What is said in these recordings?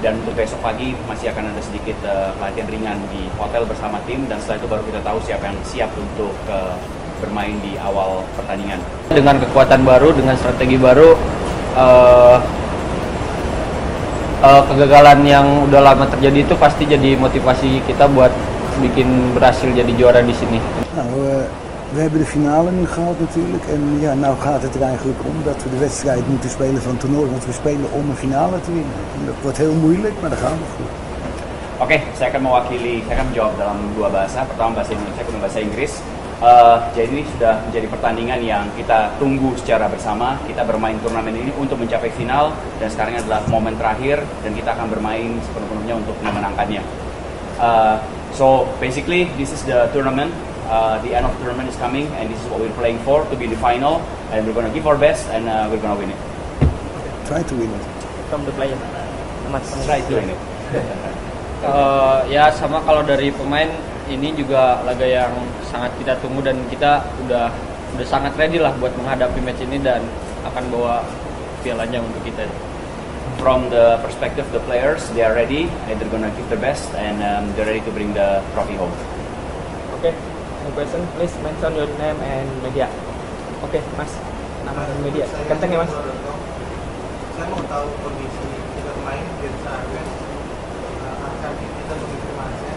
Dan untuk besok pagi masih akan ada sedikit latihan ringan di hotel bersama tim, dan setelah itu baru kita tahu siapa yang siap untuk bermain di awal pertandingan. Dengan kekuatan baru, dengan strategi baru, kegagalan yang udah lama terjadi itu pasti jadi motivasi kita buat bikin berhasil jadi juara di sini. We hebben de finale nu gehad natuurlijk en ja, nou gaat het er eigenlijk om dat we de wedstrijd moeten spelen van het toernooi, want we spelen om een finale te winnen. En dat wordt heel moeilijk, maar dat gaan we goed. Oke, saya akan menjawab dalam dua bahasa. Pertama bahasa Indonesia, kedua bahasa Inggris. Jadi ini sudah menjadi pertandingan yang kita tunggu secara bersama. Kita bermain turnamen ini untuk mencapai final, dan sekarang adalah momen terakhir dan kita akan bermain sepenuh-penuhnya untuk memenangkannya. So basically this is the tournament. The end of the tournament is coming, and this is what we're playing for, to be in the final, and we're gonna give our best, and we're gonna win it. Try to win it. From the player. Try to win it. Ya sama kalau dari pemain, ini juga laga yang sangat kita tunggu dan kita udah sangat ready lah buat menghadapi match ini dan akan bawa pialanya untuk kita. From the perspective of the players, they are ready, and they're gonna give their best, and they're ready to bring the trophy home. Okay. Question, please mention your name and media. Oke, Mas. Nama dan media. Kenceng ya, Mas. Saya mau tahu kondisi tiga pemain Jens Arwen, Arkan kita begitu masnya,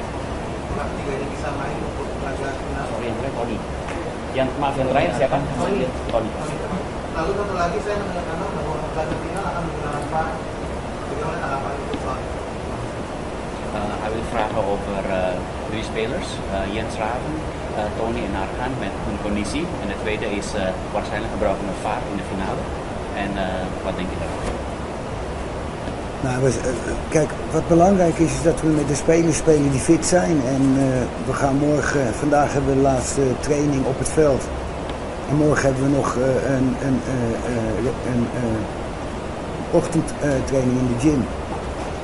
apakah tiganya bisa main untuk laga final? Sorry, yang terakhir Tony. Yang maaf yang terakhir siapa? Tony. Lalu satu lagi saya mendengar bahwa laga final akan menggunakan VAR. Bagaimana tanggapan itu soal? I will vragen over drie spelers, Jens Raven, Tony en Arkan met hun conditie. En de tweede is waarschijnlijk gebruiken van VAR in de finale. En wat denk je daarover? Nou, kijk, wat belangrijk is dat we met de spelers spelen die fit zijn. En we gaan vandaag hebben we de laatste training op het veld. En morgen hebben we nog een ochtendtraining in de gym.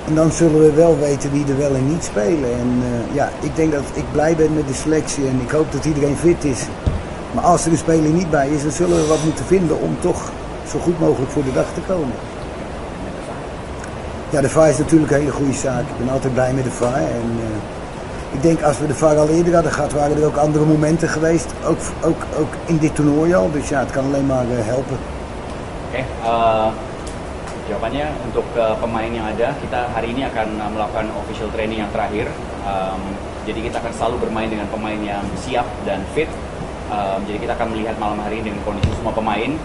En dan zullen we wel weten wie er wel en niet spelen. En ja, ik denk dat ik blij ben met de selectie en ik hoop dat iedereen fit is. Maar als er een speler niet bij is, dan zullen we wat moeten vinden om toch zo goed mogelijk voor de dag te komen. Ja, de VAR is natuurlijk een hele goede zaak. Ik ben altijd blij met de VAR. En ik denk als we de VAR al eerder hadden gehad, waren er ook andere momenten geweest. Ook in dit toernooi al. Dus ja, het kan alleen maar helpen. Oke, jawabannya untuk pemain yang ada, kita hari ini akan melakukan official training yang terakhir. Jadi kita akan selalu bermain dengan pemain yang siap dan fit. Jadi kita akan melihat malam hari ini dengan kondisi semua pemain.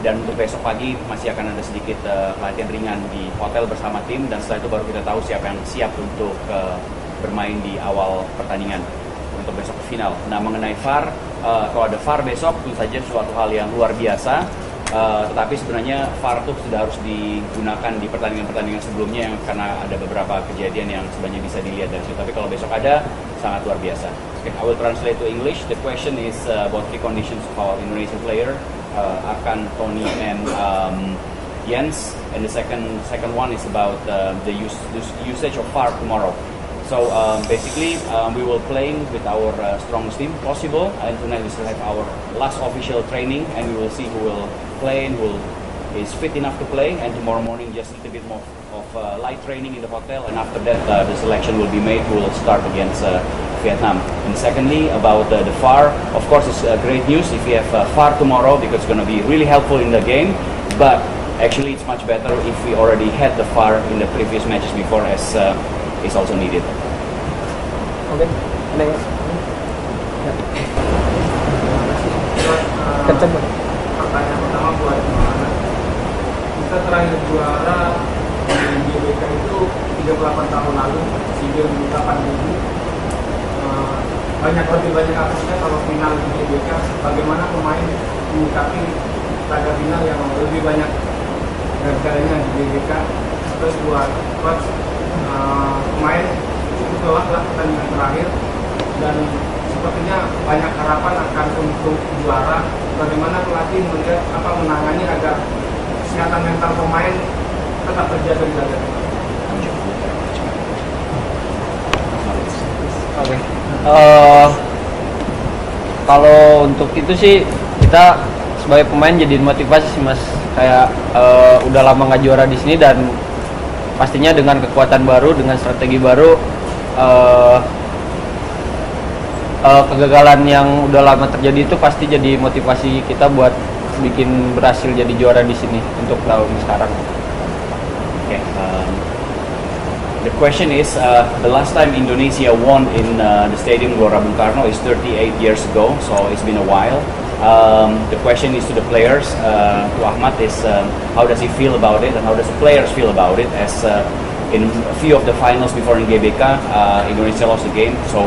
Dan untuk besok pagi masih akan ada sedikit latihan ringan di hotel bersama tim, dan setelah itu baru kita tahu siapa yang siap untuk bermain di awal pertandingan untuk besok ke final. Nah, mengenai VAR, kalau ada VAR besok tentu saja suatu hal yang luar biasa. Tetapi sebenarnya VAR itu sudah harus digunakan di pertandingan-pertandingan sebelumnya yang karena ada beberapa kejadian yang sebenarnya bisa dilihat dari situ. Tapi kalau besok ada, sangat luar biasa. Okay, I will translate to English. The question is about three conditions of our Indonesian player, Arkan, Tony, and Jens. And the second one is about the usage of VAR tomorrow. So basically, we will playing with our strongest team possible, and tonight we still have our last official training, and we will see who will play and who is fit enough to play. And tomorrow morning, just a little bit more of light training in the hotel, and after that, the selection will be made. We will start against Vietnam. And secondly, about the VAR, of course, it's great news if we have VAR tomorrow because it's going to be really helpful in the game. But actually, it's much better if we already had the VAR in the previous matches before, as is also needed. Oke, kenceng. Pertanyaan pertama buat Muhammad. Kita terakhir juara di GBK itu 38 tahun lalu, SEA Games 87. Lebih banyak kasusnya kalau final di GBK. Bagaimana pemain menyikapi laga final yang lebih banyak negaranya di GBK? Terus buat coach, pemain cukup lelah lah pertandingan terakhir dan sepertinya banyak harapan akan untuk juara. Bagaimana pelatih melihat menangani agar kesehatan mental pemain tetap terjaga di laga? Oke. Kalau untuk itu sih kita sebagai pemain jadi motivasi sih, Mas. Kayak udah lama nggak juara di sini dan pastinya dengan kekuatan baru, dengan strategi baru, kegagalan yang udah lama terjadi itu pasti jadi motivasi kita buat bikin berhasil jadi juara di sini untuk tahun sekarang. Okay. The question is, the last time Indonesia won in the Stadium Gelora Bung Karno is 38 years ago, so it's been a while. The question is to the players, to Ahmad, is how does he feel about it, and how does the players feel about it? As in a few of the finals before in GBK, Indonesia lost the game. So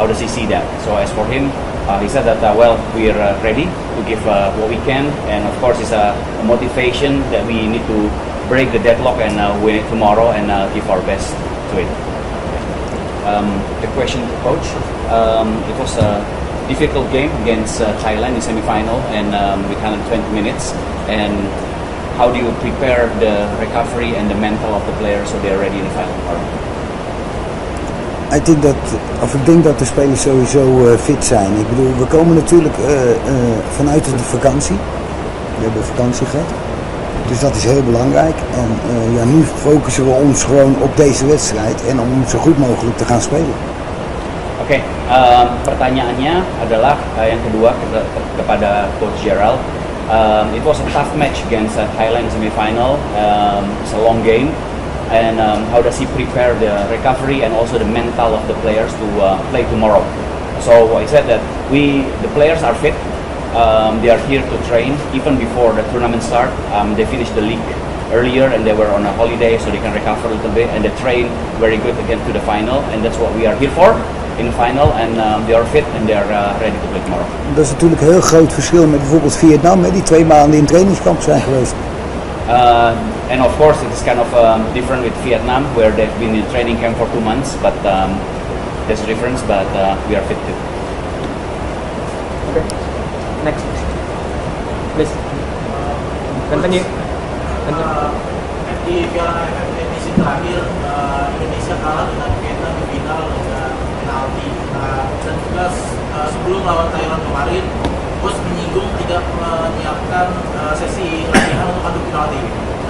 how does he see that? So as for him, he said that well, we're ready to give what we can, and of course, it's a motivation that we need to break the deadlock and win it tomorrow and give our best to it. The question to coach, it was a difficult game against Thailand in semi-final, and we had 20 minutes. And how do you prepare the recovery and the mental of the players so they're ready in the final part? Ik denk dat de spelers sowieso fit zijn. Ik bedoel, we komen natuurlijk vanuit de vakantie. We hebben vakantie gehad. Dus dat is heel belangrijk. En ja, nu focussen we ons gewoon op deze wedstrijd en om zo goed mogelijk te gaan spelen. Oke, pertanyaannya adalah yang kedua kepada Coach Gerald. It was a tough match against Thailand semi-final. It's a long game. And how does he prepare the recovery and also the mental of the players to play tomorrow? So I said that the players are fit. They are here to train even before the tournament start. They finished the league earlier and they were on a holiday, so they can recover a little bit, and they train very good again to the final, and that's what we are here for in the final, and they are fit and they are ready to play tomorrow. Dat is natuurlijk een heel groot verschil met bijvoorbeeld Vietnam, die 2 maanden in trainingskamp zijn geweest. And of course, it is kind of different with Vietnam, where they've been in training camp for 2 months, but there's a difference, but we are fit too. Okay, next, please. Continue. Di Piala AFF edisi terakhir, Indonesia kalah dengan Vietnam di final dengan penalti. Dan juga sebelum lawan Thailand kemarin, Bos menyinggung tidak menyiapkan sesi latihan untuk adu penalti.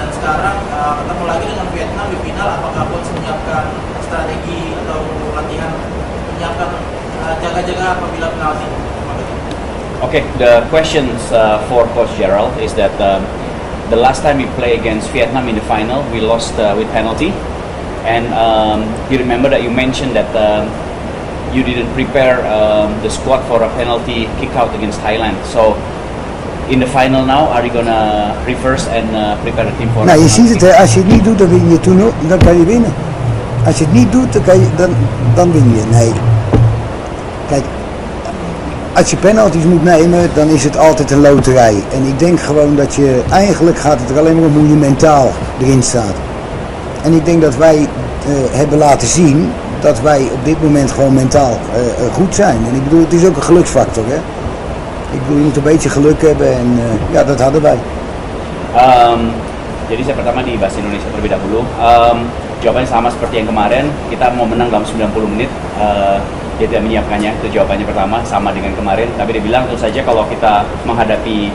Dan sekarang ketemu lagi dengan Vietnam di final, apakah Bos menyiapkan strategi atau latihan menyiapkan jaga-jaga apabila penalti? Okay, the questions for Coach Gerald is that the last time we play against Vietnam in the final, we lost with penalty. And you remember that you mentioned that you didn't prepare the squad for a penalty kick out against Thailand. So in the final now, are you gonna reverse and prepare the team for? Nou, je ziet het, hè, als je het niet doet, dan win je toernooi, dan kan je winnen. Als je het niet doet, dan win je. Nee. Kijk, als je penalties moet nemen, dan is het altijd een loterij. En ik denk gewoon dat eigenlijk gaat het er alleen maar om hoe je mentaal erin staat. En ik denk dat wij hebben laten zien dat wij op dit moment gewoon mentaal goed zijn. En ik bedoel, het is ook een geluksfactor, hè. Ik bedoel, je moet een beetje geluk hebben en ja, dat hadden wij. Jadi saya pertama di bahasa Indonesia terlebih dahulu. Jawabannya sama seperti yang kemarin, kita mau menang dalam 90 menit. Dia tidak menyiapkannya, itu jawabannya pertama, sama dengan kemarin. Tapi dia bilang tentu saja kalau kita menghadapi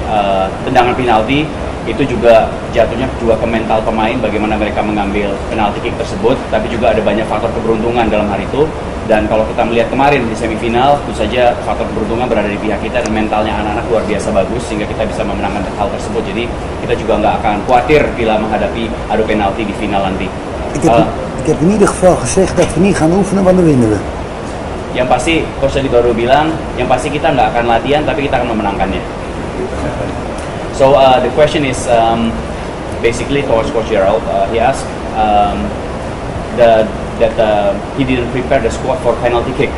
tendangan penalti, itu juga jatuhnya juga ke mental pemain, bagaimana mereka mengambil penalti kick tersebut. Tapi juga ada banyak faktor keberuntungan dalam hari itu. Dan kalau kita melihat kemarin di semifinal, tentu saja faktor keberuntungan berada di pihak kita dan mentalnya anak-anak luar biasa bagus sehingga kita bisa memenangkan hal tersebut. Jadi kita juga nggak akan khawatir bila menghadapi adu penalti di final nanti. Ik heb in ieder geval gezegd dat we niet gaan oefenen, want dan winnen we. Yang pasti, Coach tadi baru bilang, yang pasti kita nggak akan latihan, tapi kita akan memenangkannya. So the question is basically towards Coach Gerald. He asked that he didn't prepare the squad for penalty kick.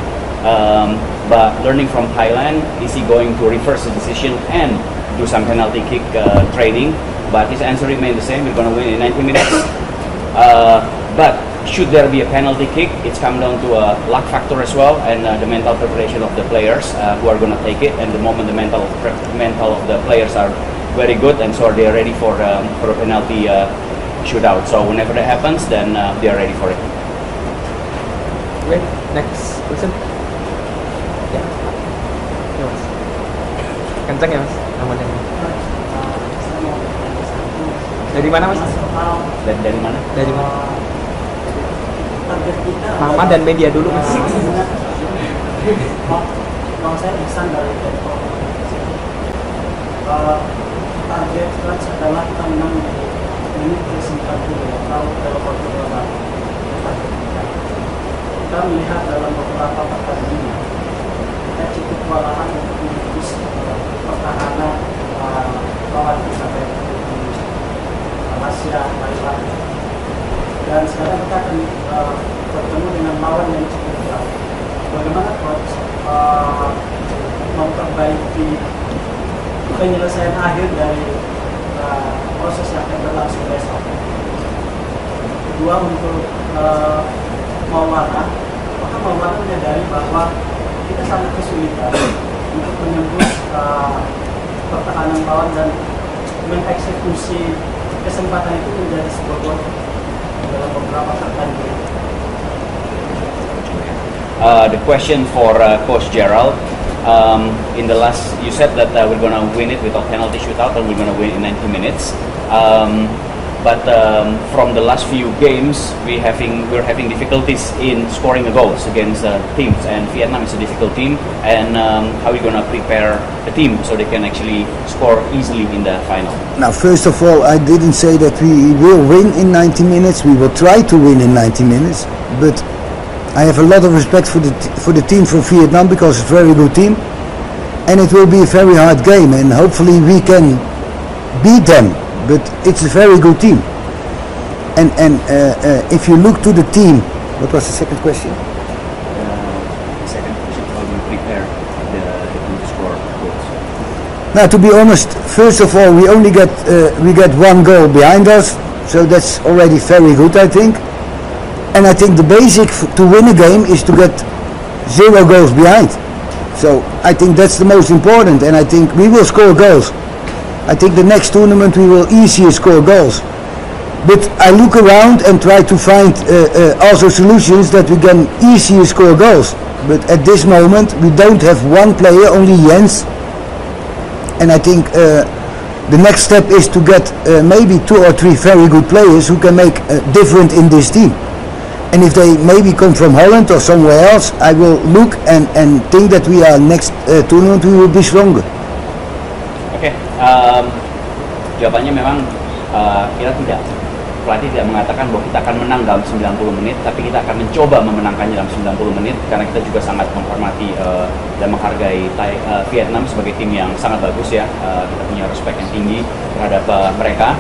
But learning from Thailand, is he going to reverse the decision and do some penalty kick training? But his answer remained the same. We're going to win in 90 minutes. But should there be a penalty kick, it's come down to a luck factor as well, and the mental preparation of the players who are going to take it. And the moment the mental of the players are very good, and so they are ready for a penalty shootout. So whenever that happens, then they are ready for it. Okay, next person. Ya, ya mas. Kenceng ya mas, namanya. Dari mana mas? Dari mana? Dari mana? Target kita Nama dan media dulu mas. kalau saya pesan dari target clutch adalah kita menang di menit ke-90 atau dalam waktu berapa target kita. Kita melihat dalam beberapa pertandingan kita cukup kewalahan untuk menembus pertahanan lawan kita baik di Malaysia, Thailand, dan sekarang kita akan bertemu dengan lawan yang cukup berat. Bagaimana coach memperbaiki penyelesaian akhir dari proses yang akan berlangsung besok? Kedua, untuk Maulana, apakah Maulana menyadari bahwa kita sangat kesulitan untuk menembus pertahanan lawan dan mengeksekusi kesempatan itu menjadi sebuah gol dalam beberapa pertandingan? The question for Coach Gerald. In the last, you said that we're going to win it without penalty shootout, and we're going to win in 90 minutes. But from the last few games, we're having difficulties in scoring the goals against teams, and Vietnam is a difficult team. And how are we going to prepare the team so they can actually score easily in the final? Now, first of all, I didn't say that we will win in 90 minutes. We will try to win in 90 minutes, but I have a lot of respect for the team from Vietnam, because it's a very good team, and it will be a very hard game, and hopefully we can beat them. But it's a very good team, and if you look to the team, what was the second question? The second question: how do you prepare the team to score goals? Now, to be honest, first of all, we only get one goal behind us, so that's already very good, I think. And I think the basic to win a game is to get 0 goals behind. So I think that's the most important, and I think we will score goals. I think the next tournament we will easier score goals. But I look around and try to find also solutions that we can easier score goals. But at this moment we don't have one player, only Jens. And I think the next step is to get maybe 2 or 3 very good players who can make a difference in this team. And if they maybe come from Holland or somewhere else, I will look and think that we are next tournament we will be stronger. Oke, jawabannya memang pelatih tidak mengatakan bahwa kita akan menang dalam 90 menit, tapi kita akan mencoba memenangkannya dalam 90 menit, karena kita juga sangat menghormati dan menghargai Vietnam sebagai tim yang sangat bagus ya. Kita punya respect yang tinggi terhadap mereka.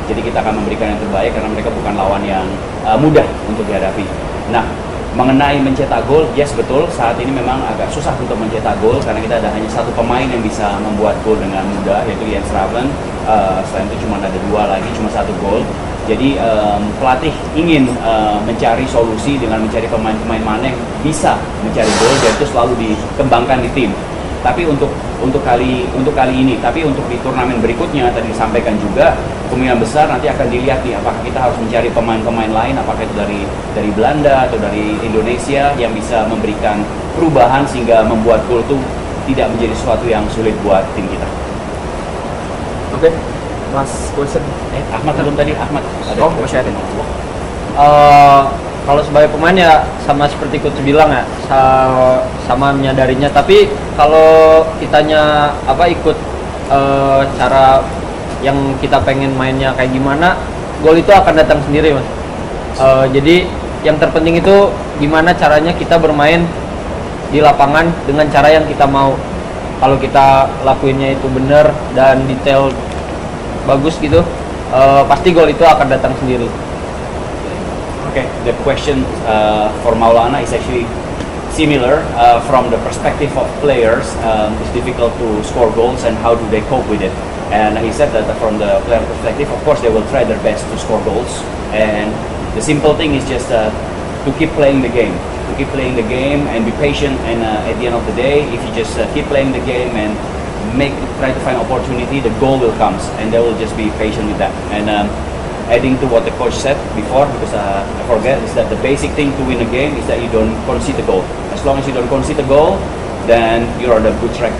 Jadi kita akan memberikan yang terbaik, karena mereka bukan lawan yang mudah untuk dihadapi. Nah, mengenai mencetak gol, yes betul, saat ini memang agak susah untuk mencetak gol, karena kita ada hanya 1 pemain yang bisa membuat gol dengan mudah, yaitu Jens Raven. Selain itu cuma ada 2 lagi, cuma 1 gol. Jadi pelatih ingin mencari solusi dengan mencari pemain-pemain mana yang bisa mencari gol, dan itu selalu dikembangkan di tim. Tapi untuk kali ini, tapi untuk di turnamen berikutnya tadi disampaikan juga, kemungkinan besar nanti akan dilihat nih, apakah kita harus mencari pemain-pemain lain, apakah itu dari Belanda atau dari Indonesia yang bisa memberikan perubahan sehingga membuat gol itu tidak menjadi sesuatu yang sulit buat tim kita. Oke, Mas question. Ahmad belum tadi, Ahmad. Oh, masih ada. Kalau sebagai pemain ya sama seperti coach bilang ya, sama menyadarinya. Tapi kalau kitanya ikut cara yang kita pengen mainnya kayak gimana, gol itu akan datang sendiri, Mas. Jadi yang terpenting itu gimana caranya kita bermain di lapangan dengan cara yang kita mau. Kalau kita lakuinnya itu benar dan detail bagus gitu, pasti gol itu akan datang sendiri. Okay, the question for Maulana is actually similar from the perspective of players. It's difficult to score goals, and how do they cope with it? And he said that from the player perspective, of course, they will try their best to score goals. And the simple thing is just to keep playing the game, and be patient. And at the end of the day, if you just keep playing the game and try to find opportunity, the goal will come, and they will just be patient with that. And adding to what the coach said before, because I forget, is that the basic thing to win a game is that you don't concede a goal. As long as you don't concede a goal, then you're on the good track.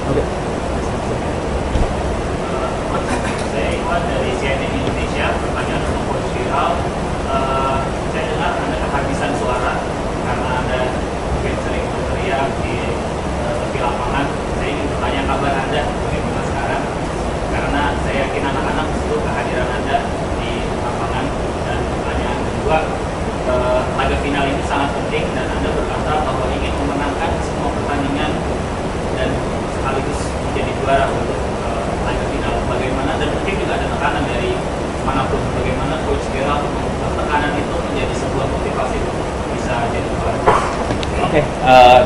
Okay.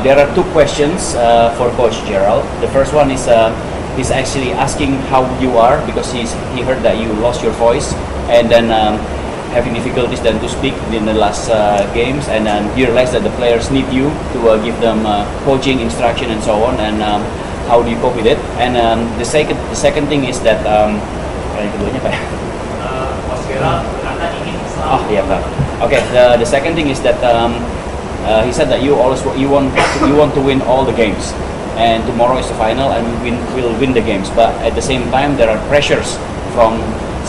There are two questions for Coach Gerald. The first one is he's actually asking how you are because he heard that you lost your voice and then having difficulties then to speak in the last games, and then he realized that the players need you to give them coaching, instruction, and so on. And how do you cope with it? And the second thing is that yang keduanya apa ya? Coach Gerald, Anda ingin selalu. Oh iya Pak. Okay, the second thing is that he said that you want to win all the games, and tomorrow is the final, and we'll win the games. But at the same time, there are pressures from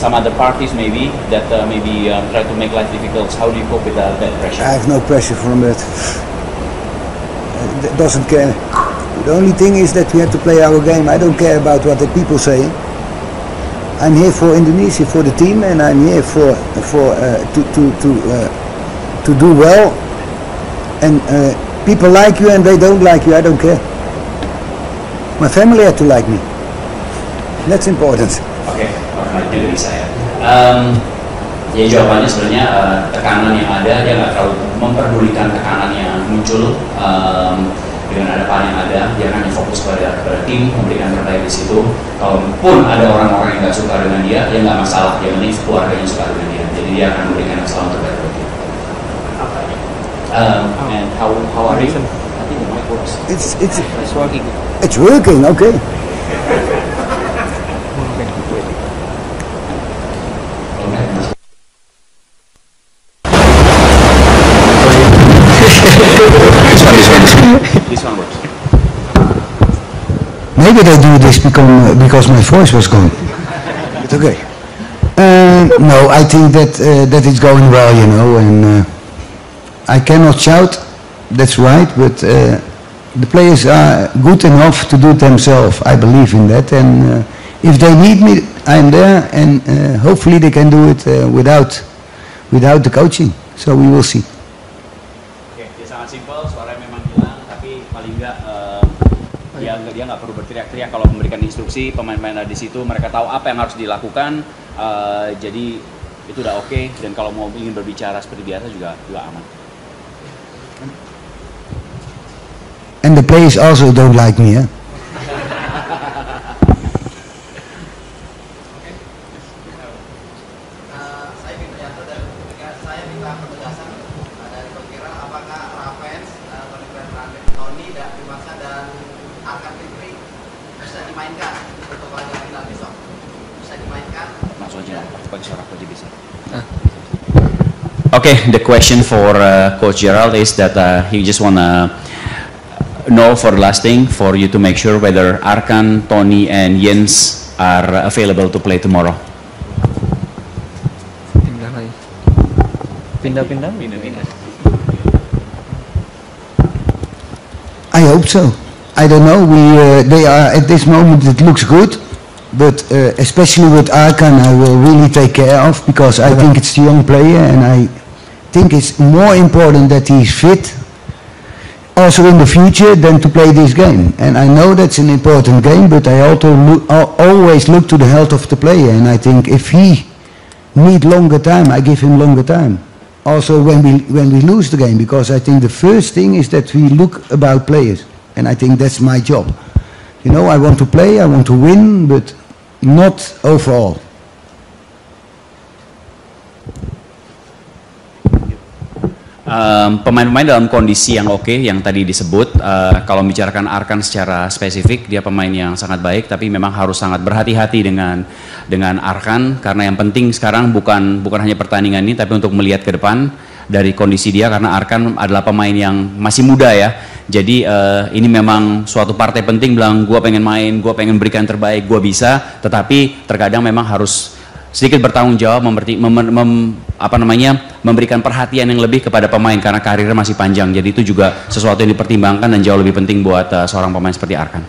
some other parties maybe that try to make life difficult. How do you cope with that pressure? I have no pressure from that. Doesn't care. The only thing is that we have to play our game. I don't care about what the people say. I'm here for Indonesia, for the team, and I'm here to do well. And people like you and they don't like you, I don't care. My family had to like me. That's important. Oke, hormat juga bisa ya. Ya jawabannya sebenarnya tekanan yang ada, dia nggak terlalu memperdulikan tekanan yang muncul dengan ada pan yang ada, dia hanya fokus pada tim, memberikan terbaik di situ. Kalaupun ada orang-orang yang nggak suka dengan dia, ya nggak masalah, yang penting keluarganya suka dengan dia. Jadi dia akan memberikan yang selalu terbaik buat dia. And how are you? I think the mic works. It's working. It's working, okay. This one works. Maybe they do this because my voice was gone. It's okay. No, I think that it's going well, you know, and I cannot shout, that's right, but the players are good enough to do it themselves. I believe in that, and if they need me, I'm there, and hopefully they can do it without the coaching. So we will see. Oke, dia sangat simpel, suaranya memang hilang, tapi paling nggak dia nggak perlu berteriak-teriak kalau memberikan instruksi. Pemain-pemain di situ mereka tahu apa yang harus dilakukan, jadi itu udah oke. Dan kalau mau ingin berbicara seperti biasa juga aman. And the players also don't like me, eh? Saya minta dari saya minta penegasan dari Coach Gerald, apakah Ravens, Tony dan Dimaksa dan Arkan Fikri bisa dimainkan untuk laga final besok? Bisa dimainkan? Langsung aja, pakai suara Coach bisa. Okay, the question for Coach Gerald is that he just wanna know for the last thing for you to make sure whether Arkan, Tony, and Jens are available to play tomorrow. Pindah. I hope so. I don't know. They are at this moment. It looks good, but especially with Arkan, I will really take care of because I think it's a young player, and I think it's more important that he's fit also in the future than to play this game. And I know that's an important game, but I always look to the health of the player, and I think if he need longer time, I give him longer time. Also when we lose the game, because I think the first thing is that we look about players, and I think that's my job. You know, I want to play, I want to win, but not overall. Pemain-pemain dalam kondisi yang oke, yang tadi disebut. Kalau membicarakan Arkan secara spesifik, dia pemain yang sangat baik, tapi memang harus sangat berhati-hati dengan Arkan, karena yang penting sekarang bukan hanya pertandingan ini, tapi untuk melihat ke depan dari kondisi dia, karena Arkan adalah pemain yang masih muda ya. Jadi ini memang suatu partai penting, bilang gue pengen main, gue pengen berikan terbaik, gue bisa, tetapi terkadang memang harus sedikit bertanggung jawab, memberikan perhatian yang lebih kepada pemain karena karirnya masih panjang. Jadi itu juga sesuatu yang dipertimbangkan dan jauh lebih penting buat seorang pemain seperti Arkan.